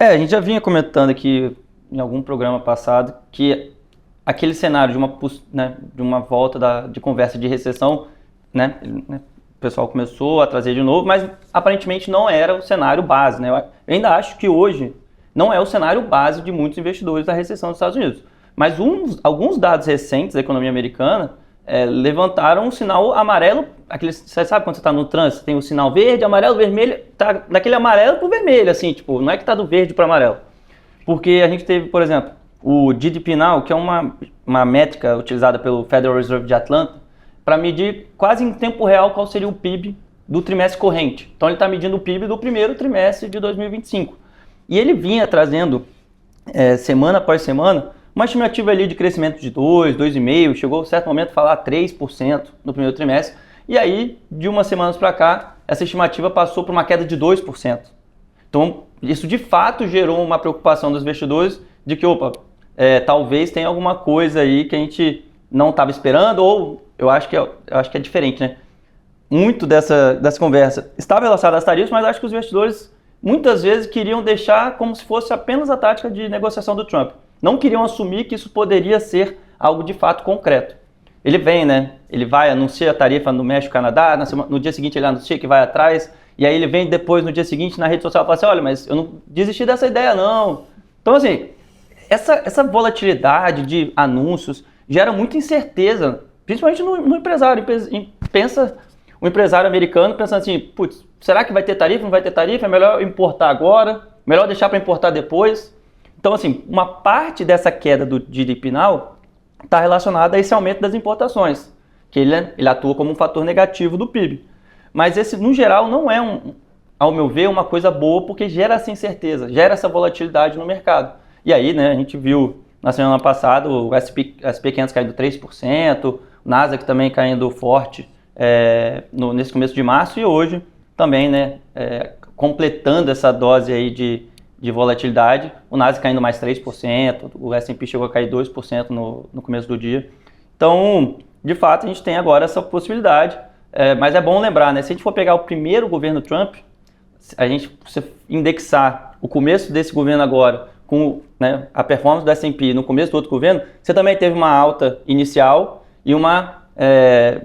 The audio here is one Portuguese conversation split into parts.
A gente já vinha comentando aqui em algum programa passado que aquele cenário de uma volta de conversa de recessão, o pessoal começou a trazer de novo, mas aparentemente não era o cenário base, né? Eu ainda acho que hoje não é o cenário base de muitos investidores da recessão dos Estados Unidos. Mas alguns dados recentes da economia americana levantaram um sinal amarelo. Você sabe quando você está no trânsito, tem o sinal verde, amarelo, vermelho, tá daquele amarelo para o vermelho, assim, tipo, não é que está do verde para o amarelo. Porque a gente teve, por exemplo, o GDP Now, que é uma métrica utilizada pelo Federal Reserve de Atlanta, para medir quase em tempo real qual seria o PIB do trimestre corrente. Então ele está medindo o PIB do primeiro trimestre de 2025. E ele vinha trazendo, semana após semana, uma estimativa ali de crescimento de 2,5%, chegou a certo momento a falar 3% no primeiro trimestre, e aí, de umas semanas para cá, essa estimativa passou por uma queda de 2%. Então, isso de fato gerou uma preocupação dos investidores de que, talvez tenha alguma coisa aí que a gente não estava esperando, ou eu acho que é diferente, né? Muito dessa conversa estava relacionada às tarifas, mas acho que os investidores muitas vezes queriam deixar como se fosse apenas a tática de negociação do Trump. Não queriam assumir que isso poderia ser algo de fato concreto. Ele vem, né? Ele vai, anuncia a tarifa no México, Canadá, no dia seguinte ele anuncia que vai atrás, e aí ele vem depois, no dia seguinte, na rede social, e fala assim, olha, mas eu não desisti dessa ideia, não. Então, assim, essa volatilidade de anúncios gera muita incerteza, principalmente no empresário. Pensa, o empresário americano pensando assim, putz, será que vai ter tarifa, não vai ter tarifa? É melhor importar agora? Melhor deixar para importar depois? Então, assim, uma parte dessa queda do GDP Now está relacionada a esse aumento das importações, que ele atua como um fator negativo do PIB. Mas esse, no geral, não é, ao meu ver, uma coisa boa, porque gera essa incerteza, gera essa volatilidade no mercado. E aí, né, a gente viu na semana passada o SP500 caindo 3%, o Nasdaq também caindo forte nesse começo de março, e hoje também, né, completando essa dose aí de volatilidade, o Nasdaq caindo mais 3%, o S&P chegou a cair 2% no começo do dia. Então, de fato, a gente tem agora essa possibilidade, mas é bom lembrar, né, se a gente for pegar o primeiro governo Trump, se indexar o começo desse governo agora com, né, a performance do S&P no começo do outro governo, você também teve uma alta inicial e uma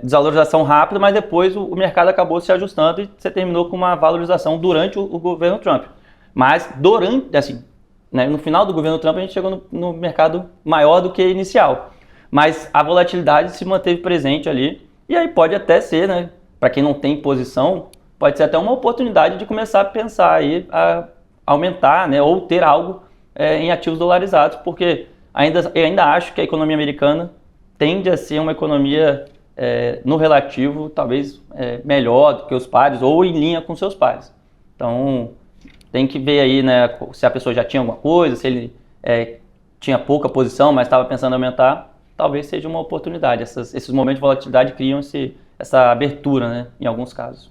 desvalorização rápida, mas depois o mercado acabou se ajustando e você terminou com uma valorização durante o governo Trump. Mas no final do governo Trump a gente chegou no mercado maior do que inicial. Mas a volatilidade se manteve presente ali, e aí pode até ser, né, para quem não tem posição, pode ser até uma oportunidade de começar a pensar aí a aumentar, né, ou ter algo em ativos dolarizados, porque eu ainda acho que a economia americana tende a ser uma economia no relativo talvez melhor do que os pares, ou em linha com seus pares. Então tem que ver aí, né, se a pessoa já tinha alguma coisa, se ele tinha pouca posição, mas estava pensando em aumentar, talvez seja uma oportunidade. Esses momentos de volatilidade criam essa abertura, né, em alguns casos.